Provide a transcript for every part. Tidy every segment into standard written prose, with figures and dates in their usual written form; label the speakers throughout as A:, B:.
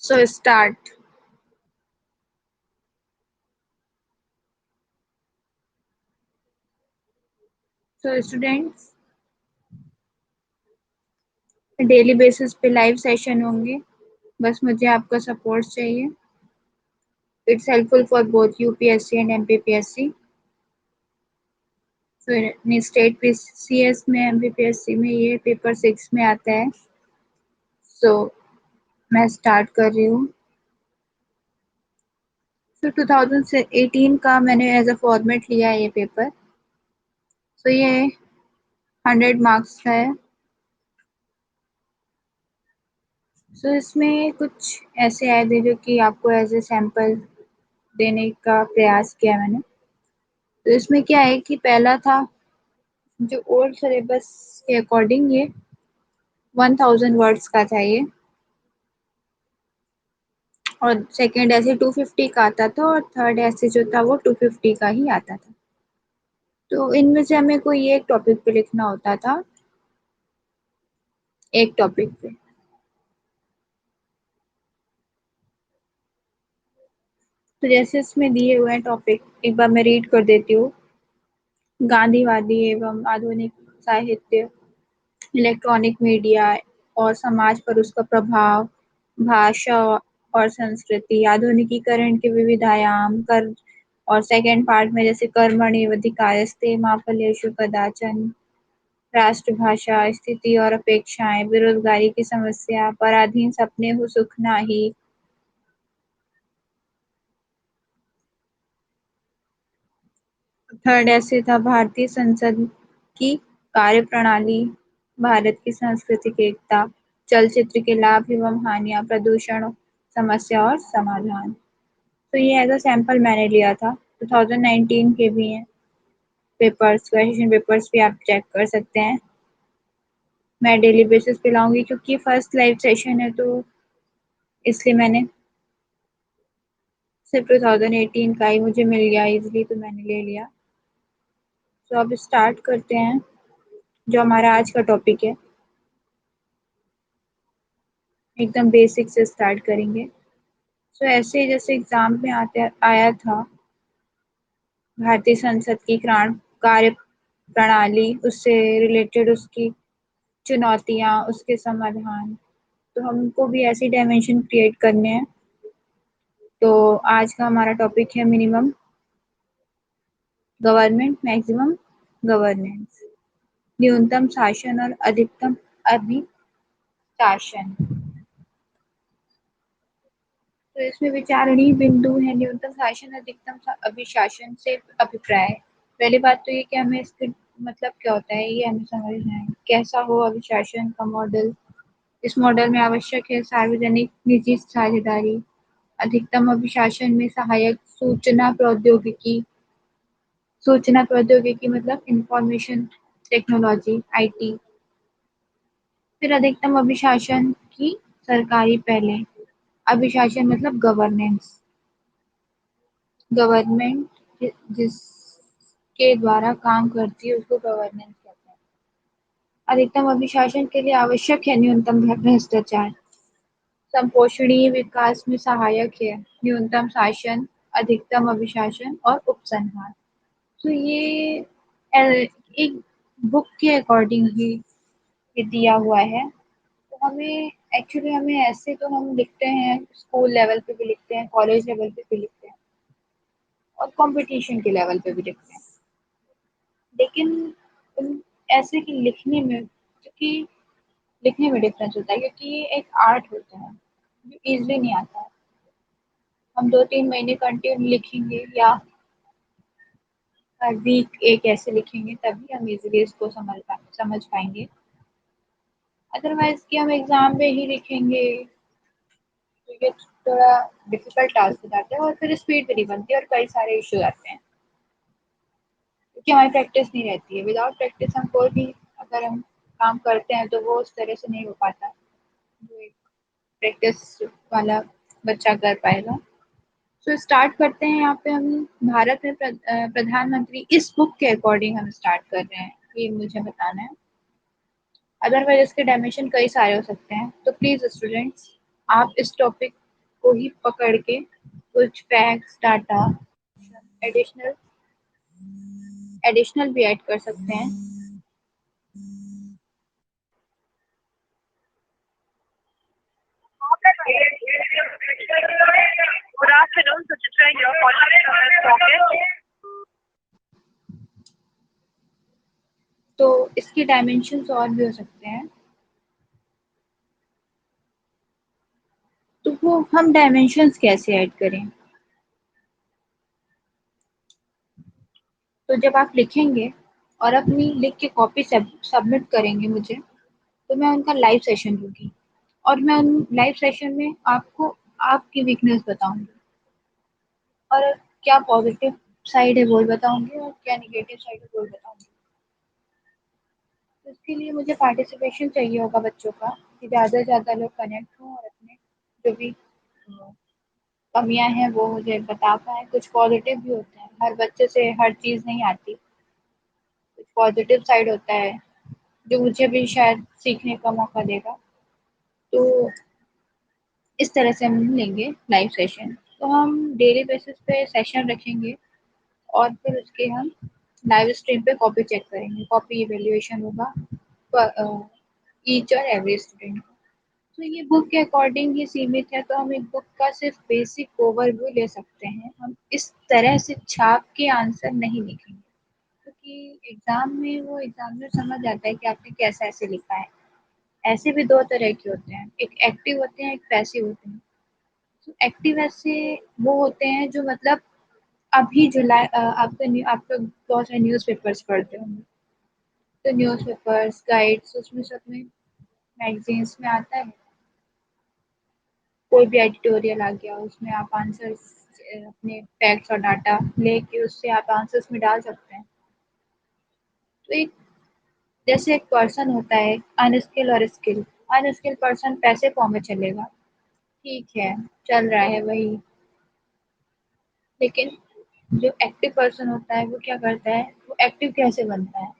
A: So start. So students, daily basis पे live session होंगे, बस मुझे आपका सपोर्ट चाहिए। It's helpful for both UPSC and MPPSC. So state PCS में, एमपीपीएससी में ये पेपर 6 में आता है। सो मैं स्टार्ट कर रही हूँ। सो 2018 का मैंने एज अ फॉर्मेट लिया है ये पेपर। सो ये 100 मार्क्स का है। सो इसमें कुछ ऐसे आए थे जो कि आपको एज ए सैम्पल देने का प्रयास किया मैंने। तो इसमें क्या है कि पहला था जो ओल्ड सिलेबस के अकॉर्डिंग ये 1000 वर्ड्स का था ये, और सेकंड ऐसे 250 का आता था, और थर्ड ऐसे जो था वो 250 का ही आता था। तो इनमें से हमें कोई एक टॉपिक पे लिखना होता था, एक टॉपिक पे। तो जैसे इसमें दिए हुए हैं टॉपिक, एक बार मैं रीड कर देती हूँ। गांधीवादी एवं आधुनिक साहित्य, इलेक्ट्रॉनिक मीडिया और समाज पर उसका प्रभाव, भाषा और संस्कृति, आधुनिकीकरण के विविध आयाम कर। और सेकंड पार्ट में जैसे कर्मणि अधिकारस्ते मा फलेषु कदाचन, राष्ट्रभाषा, स्थिति और अपेक्षाएं, बेरोजगारी की समस्या, पराधीन सपने हो सुख नाही। थर्ड ऐसे था भारतीय संसद की कार्यप्रणाली, भारत की सांस्कृतिक एकता, चलचित्र के लाभ एवं हानियां, प्रदूषण, समस्या और समाधान। तो ये एज अ सैंपल मैंने लिया था। 2019 के भी हैं पेपर्स, क्वेश्चन पेपर्स भी आप चेक कर सकते हैं। मैं डेली बेसिस पे लाऊंगी क्योंकि फर्स्ट लाइव सेशन है, तो इसलिए मैंने सिर्फ 2018 का ही मुझे मिल गया इजिली, तो मैंने ले लिया। तो अब स्टार्ट करते हैं जो हमारा आज का टॉपिक है। एकदम बेसिक से स्टार्ट करेंगे। सो ऐसे जैसे एग्जाम में आते आया था, भारतीय संसद की कार्य प्रणाली, उससे रिलेटेड उसकी चुनौतियां, उसके समाधान। तो हमको भी ऐसी डायमेंशन क्रिएट करने हैं। तो आज का हमारा टॉपिक है मिनिमम गवर्नमेंट, मैक्सिमम गवर्नेंस, न्यूनतम शासन और अधिकतम अभिशासन। तो इसमें विचारणीय बिंदु है न्यूनतम शासन, अधिकतम अभिशासन से अभिप्राय। पहली बात तो ये कि हमें इसके मतलब क्या होता है ये हमें समझना है। कैसा हो अभिशासन का मॉडल। इस मॉडल में आवश्यक है सार्वजनिक निजी साझेदारी। अधिकतम अभिशासन में सहायक सूचना प्रौद्योगिकी मतलब इंफॉर्मेशन टेक्नोलॉजी, आईटी। फिर अधिकतम अभिशासन की सरकारी पहले। अभिशासन मतलब गवर्नेंस, गवर्नमेंट जिसके द्वारा काम करती है उसको गवर्नेंस कहते हैं। अधिकतम अभिशासन के लिए आवश्यक है न्यूनतम भ्रष्टाचार। संपोषणीय विकास में सहायक है न्यूनतम शासन, अधिकतम अभिशासन और उपसंहार। तो ये एक बुक के अकॉर्डिंग ही ये दिया हुआ है। तो हमें एक्चुअली हमें ऐसे तो हम लिखते हैं, स्कूल लेवल पे भी लिखते हैं, कॉलेज लेवल पे भी लिखते हैं, और कंपटीशन के लेवल पे भी लिखते हैं। लेकिन ऐसे कि लिखने में, क्योंकि लिखने में डिफरेंस होता है, क्योंकि ये एक आर्ट होता है जो इजली नहीं आता है। हम 2-3 महीने कंटिन्यू लिखेंगे या हर वीक एक ऐसे लिखेंगे तभी हम इजीली इसको समझ पाएंगे। अदरवाइज कि हम एग्जाम में ही लिखेंगे तो ये थोड़ा डिफिकल्ट टास्क हो जाता है, और फिर स्पीड भी नहीं बनती और कई सारे इश्यू आते हैं क्योंकि हमारी प्रैक्टिस नहीं रहती है। विदाउट प्रैक्टिस हम कोई भी अगर हम काम करते हैं तो वो उस तरह से नहीं हो पाता जो एक प्रैक्टिस वाला बच्चा कर पाएगा। तो स्टार्ट करते हैं। यहाँ पे हम भारत में प्रधानमंत्री, इस बुक के अकॉर्डिंग हम स्टार्ट कर रहे हैं, ये मुझे बताना है। अदरवाइज इसके डायमेंशन कई सारे हो सकते हैं। तो प्लीज स्टूडेंट्स, आप इस टॉपिक को ही पकड़ के कुछ फैक्ट्स, डाटा, एडिशनल एडिशनल भी ऐड कर सकते हैं। Good afternoon, Suchitra here, calling from West Pocket. तो इसके डायमेंशंस और भी हो सकते हैं। तो वो हम डायमेंशंस कैसे ऐड करें? तो जब आप लिखेंगे और अपनी लिख के कॉपी सबमिट करेंगे मुझे, तो मैं उनका लाइव सेशन लूँगी और मैं उन लाइव सेशन में आपको आपकी वीकनेस बताऊँगी और क्या पॉजिटिव साइड है वो बताऊँगी और क्या नेगेटिव साइड है वो बताऊँगी। तो इसके लिए मुझे पार्टिसिपेशन चाहिए होगा बच्चों का, कि ज़्यादा से ज़्यादा लोग कनेक्ट हों और अपने जो भी कमियां हैं वो मुझे बता पाएँ। कुछ पॉजिटिव भी होते हैं, हर बच्चे से हर चीज़ नहीं आती, कुछ पॉजिटिव साइड होता है जो मुझे भी शायद सीखने का मौका देगा। तो इस तरह से हम लेंगे लाइव सेशन। तो हम डेली बेसिस पे सेशन रखेंगे और फिर उसके हम लाइव स्ट्रीम पे कॉपी चेक करेंगे, कॉपी इवेल्युएशन होगा ईच और एवरी स्टूडेंट। तो ये बुक के अकॉर्डिंग ही सीमित है, तो हम एक बुक का सिर्फ बेसिक ओवरव्यू ले सकते हैं। हम इस तरह से छाप के आंसर नहीं लिखेंगे, क्योंकि एग्जाम में वो एग्जामिनर समझ जाता है कि आपने कैसा ऐसे लिखा है। ऐसे भी दो तरह के होते हैं, एक एक्टिव होते हैं, एक पैसिव होते हैं। तो एक्टिव ऐसे वो होते हैं जो मतलब अभी जुलाई आप लोग बहुत सारे न्यूज़ पेपर्स पढ़ते होंगे, तो न्यूज़ पेपर्स गाइड्स उसमें सब में मैगजीन्स में आता है, कोई भी एडिटोरियल आ गया उसमें आप आंसर्स अपने फैक्ट्स और डाटा लेके उससे आप आंसर्स में डाल सकते हैं। तो एक जैसे एक पर्सन होता है अनस्किल और स्किल, अनस्किल पर्सन पैसे फॉर्म में चलेगा, ठीक है, चल रहा है वही। लेकिन जो एक्टिव पर्सन होता है वो क्या करता है, वो एक्टिव कैसे बनता है,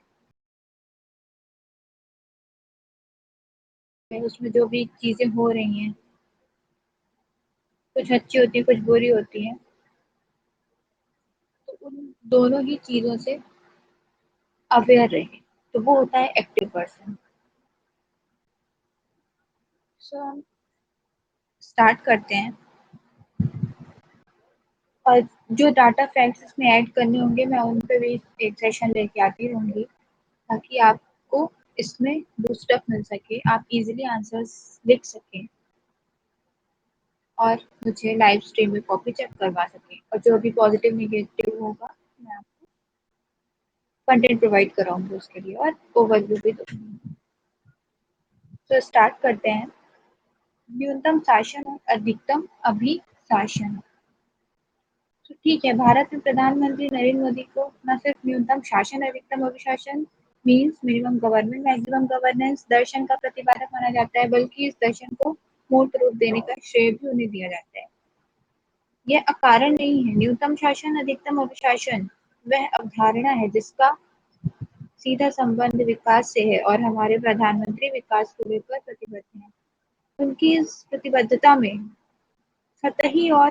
A: उसमें जो भी चीजें हो रही हैं कुछ अच्छी होती है कुछ बुरी होती हैं, तो उन दोनों ही चीजों से अवेयर रहे, तो वो होता है एक्टिव पर्सन। सो हम स्टार्ट करते हैं और जो डाटा फैक्ट्स इसमें ऐड करने होंगे मैं उन पे भी एक सेशन लेके आती रहूँगी, ताकि आपको इसमें बूस्टअप मिल सके, आप इजीली आंसर्स लिख सकें और मुझे लाइव स्ट्रीम में कॉपी चेक करवा सकें, और जो भी पॉजिटिव नेगेटिव होगा मैं आपको कंटेंट प्रोवाइड कराऊंगी उसके लिए और ओवरव्यू भी दूंगी। तो स्टार्ट करते हैं। न्यूनतम शासन और अधिकतम अभिशासन। तो ठीक है, भारत में प्रधानमंत्री नरेंद्र मोदी को न सिर्फ न्यूनतम शासन अधिकतम अभिशासन means minimum government maximum governance दर्शन का प्रतिपादक माना जाता है, बल्कि इस दर्शन को मूर्त रूप देने का श्रेय भी उन्हें दिया जाता है। यह अकारण नहीं है। न्यूनतम शासन अधिकतम अभिशासन वह अवधारणा है जिसका सीधा संबंध विकास से है और हमारे प्रधानमंत्री विकास को लेकर प्रतिबद्ध हैं। उनकी इस प्रतिबद्धता में सतही और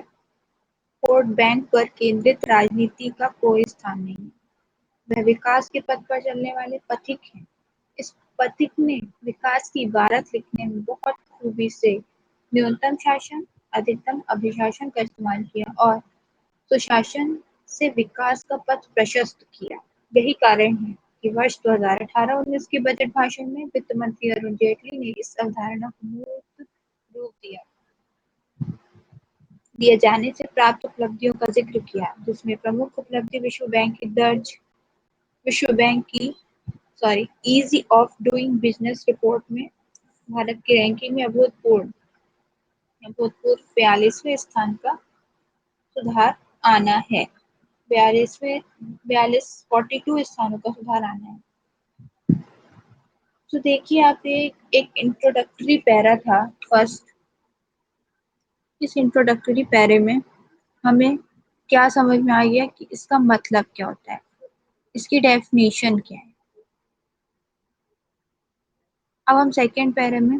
A: वोट बैंक पर केंद्रित राजनीति का कोई स्थान नहीं है। वह विकास के पथ पर चलने वाले पथिक हैं। इस पथिक ने विकास की इबारत लिखने में बहुत खूबी से न्यूनतम शासन, अधिकतम अभिशासन का इस्तेमाल किया और सुशासन से विकास का पथ प्रशस्त किया। यही कारण है कि वर्ष 2018-19 के बजट भाषण में वित्त मंत्री अरुण जेटली ने इस अवधारणा को मूर्त रूप दिए जाने से प्राप्त उपलब्धियों का जिक्र किया, जिसमें प्रमुख उपलब्धि विश्व बैंक की ease of doing business report में भारत की रैंकिंग में अभूतपूर्व 42वें स्थान का सुधार आना है। 42 स्थानों का सुधार आना है। तो देखिए आप एक इंट्रोडक्टरी पैरा था फर्स्ट। इस इंट्रोडक्टरी पैरे में हमें क्या समझ में आ गया कि इसका मतलब क्या होता है, इसकी डेफिनेशन क्या है। अब हम सेकेंड पैरे में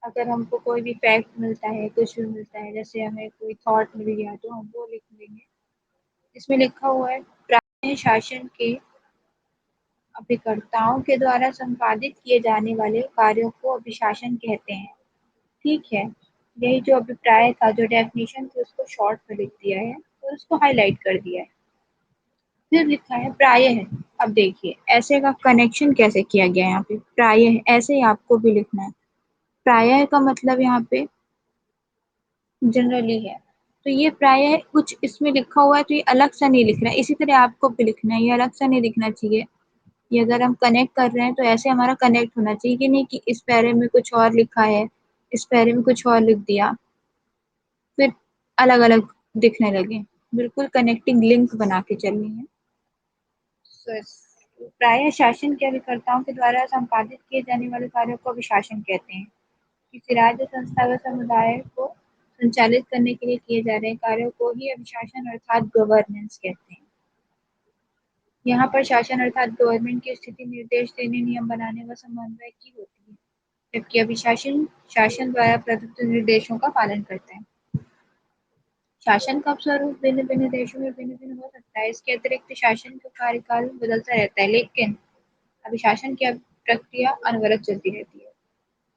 A: अगर हमको कोई भी फैक्ट मिलता है, कुछ भी मिलता है, जैसे हमें कोई थॉट मिल गया तो हम वो लिख लेंगे। इसमें लिखा हुआ है प्राचीन शासन के अभिकर्ताओं के द्वारा संपादित किए जाने वाले कार्यों को अभिशासन कहते हैं। ठीक है, यही जो अभिप्राय था, जो डेफिनेशन थी, उसको शॉर्ट में लिख दिया है और उसको हाईलाइट कर दिया है। फिर लिखा है प्रायः। अब देखिए ऐसे का कनेक्शन कैसे किया गया है यहाँ पे, प्रायः ऐसे ही आपको भी लिखना है। प्रायः का मतलब यहाँ पे जनरली है, तो ये प्रायः कुछ इसमें लिखा हुआ है तो ये अलग सा नहीं लिखना है, इसी तरह आपको भी लिखना है, ये अलग सा नहीं लिखना चाहिए। ये अगर हम कनेक्ट कर रहे हैं तो ऐसे हमारा कनेक्ट होना चाहिए, कि नहीं कि इस पैरे में कुछ और लिखा है, इस पैरे में कुछ और लिख दिया, फिर अलग अलग दिखने लगे। बिल्कुल कनेक्टिंग लिंक बना के चलनी है। प्रायः शासन के अभिकर्ताओं के द्वारा संपादित किए जाने वाले कार्यों को अभिशासन कहते हैं। किसी राज्य, संस्था व समुदाय को संचालित करने के लिए किए जा रहे कार्यों को ही अभिशासन अर्थात गवर्नेंस कहते हैं। यहाँ पर शासन अर्थात गवर्नमेंट की स्थिति निर्देश देने, नियम बनाने व समन्वय की होती है, जबकि अभिशासन शासन द्वारा प्रदत्त निर्देशों का पालन करता है। शासन का स्वरूप भिन्न भिन्न देशों में भिन्न भिन्न हो सकता है। इसके अतिरिक्त शासन का कार्यकाल बदलता रहता है, लेकिन अभिशासन की प्रक्रिया अनवरत चलती रहती है।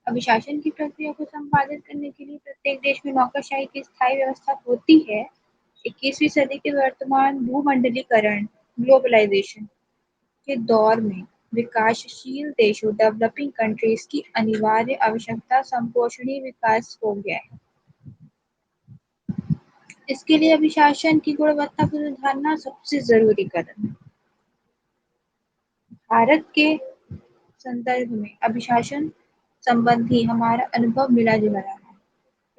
A: अभिशासन की प्रक्रिया को संपादित करने के लिए प्रत्येक देश में नौकरशाही की स्थायी व्यवस्था होती है। 21वीं सदी के वर्तमान भूमंडलीकरण ग्लोबलाइजेशन के दौर में विकासशील देशों डेवलपिंग कंट्रीज की अनिवार्य आवश्यकता संपोषणीय विकास हो गया है। इसके लिए अभिशासन की गुणवत्ता को सुधारना सबसे जरूरी कदम है। भारत के संदर्भ में अभिशासन संबंधी हमारा अनुभव मिला जुला रहा है।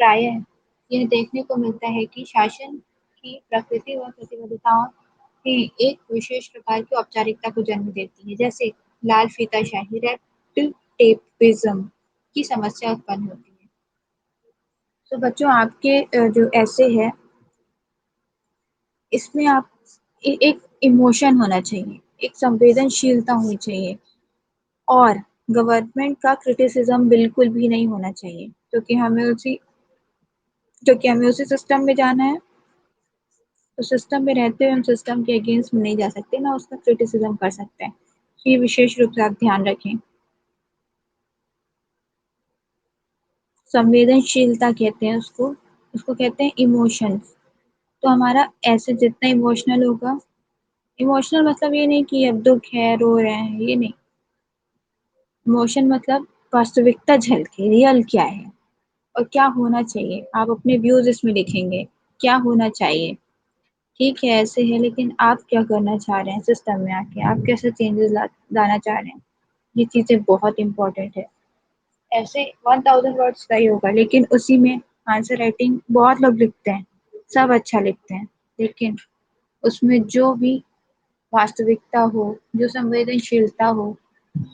A: प्रायः यह देखने को मिलता है कि शासन की प्रकृति व प्रतिबद्धताओं ही एक विशेष प्रकार की औपचारिकता को जन्म देती है, जैसे लाल फीताशाही रेड टेपिज्म की समस्या उत्पन्न होती है। तो बच्चों आपके जो ऐसे है, इसमें आप एक इमोशन होना चाहिए, एक संवेदनशीलता होनी चाहिए, और गवर्नमेंट का क्रिटिसिज्म बिल्कुल भी नहीं होना चाहिए, क्योंकि हमें उसी सिस्टम में जाना है। तो सिस्टम में रहते हुए हम सिस्टम के अगेंस्ट में नहीं जा सकते, ना उसका क्रिटिसिज्म कर सकते हैं। ये विशेष रूप से आप ध्यान रखें। संवेदनशीलता कहते हैं उसको, उसको कहते हैं इमोशंस। तो हमारा ऐसे जितना इमोशनल होगा, इमोशनल मतलब ये नहीं कि अब दुख है, रो रहे हैं, ये नहीं। इमोशन मतलब वास्तविकता झलके, रियल क्या है और क्या होना चाहिए। आप अपने व्यूज इसमें लिखेंगे, क्या होना चाहिए। ठीक है ऐसे है, लेकिन आप क्या करना चाह रहे हैं सिस्टम में आके, आप कैसे चेंजेस लाना चाह रहे हैं, ये चीजें बहुत इंपॉर्टेंट है। ऐसे 1000 वर्ड्स का ही होगा, लेकिन उसी में आंसर राइटिंग बहुत लोग लिखते हैं, सब अच्छा लिखते हैं, लेकिन उसमें जो भी वास्तविकता हो, जो संवेदनशीलता हो,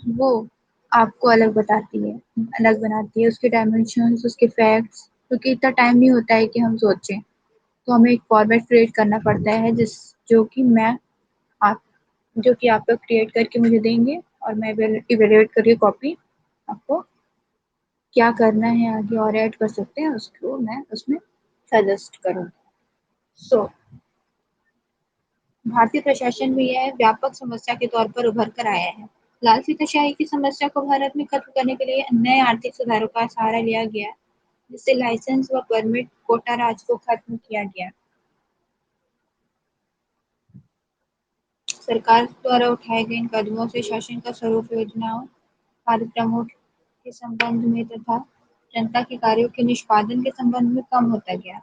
A: वो आपको अलग बताती है, अलग बनाती है। उसके डायमेंशंस, उसके फैक्ट्स, क्योंकि इतना टाइम नहीं होता है कि हम सोचें, तो हमें एक फॉर्मेट क्रिएट करना पड़ता है, जो कि आप लोग क्रिएट करके मुझे देंगे, और मैं इवेल्युएट करके कॉपी आपको क्या करना है आगे और ऐड कर सकते हैं, उसको मैं उसमें सजेस्ट करूँगी। सो भारतीय प्रशासन में यह व्यापक समस्या के तौर पर उभर कर आया है। लाल फीताशाही की समस्या को भारत में खत्म करने के लिए नए आर्थिक सुधारों का सहारा लिया गया, जिससे लाइसेंस व परमिट कोटा राज को खत्म किया गया। सरकार द्वारा उठाए गए इन कदमों से शासन का स्वरूप योजनाओं, कार्यक्रमों के संबंध में तथा जनता के कार्यों के निष्पादन के संबंध में कम होता गया।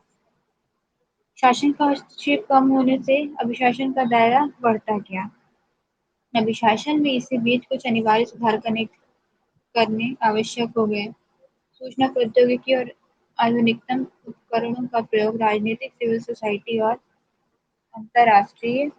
A: शासन का हस्तक्षेप कम होने से अभिशासन का दायरा बढ़ता गया। अभिशासन में इसी बीच कुछ अनिवार्य सुधार करने आवश्यक हो गए। सूचना प्रौद्योगिकी और आधुनिकतम उपकरणों का प्रयोग राजनीतिक, सिविल सोसाइटी और अंतर्राष्ट्रीय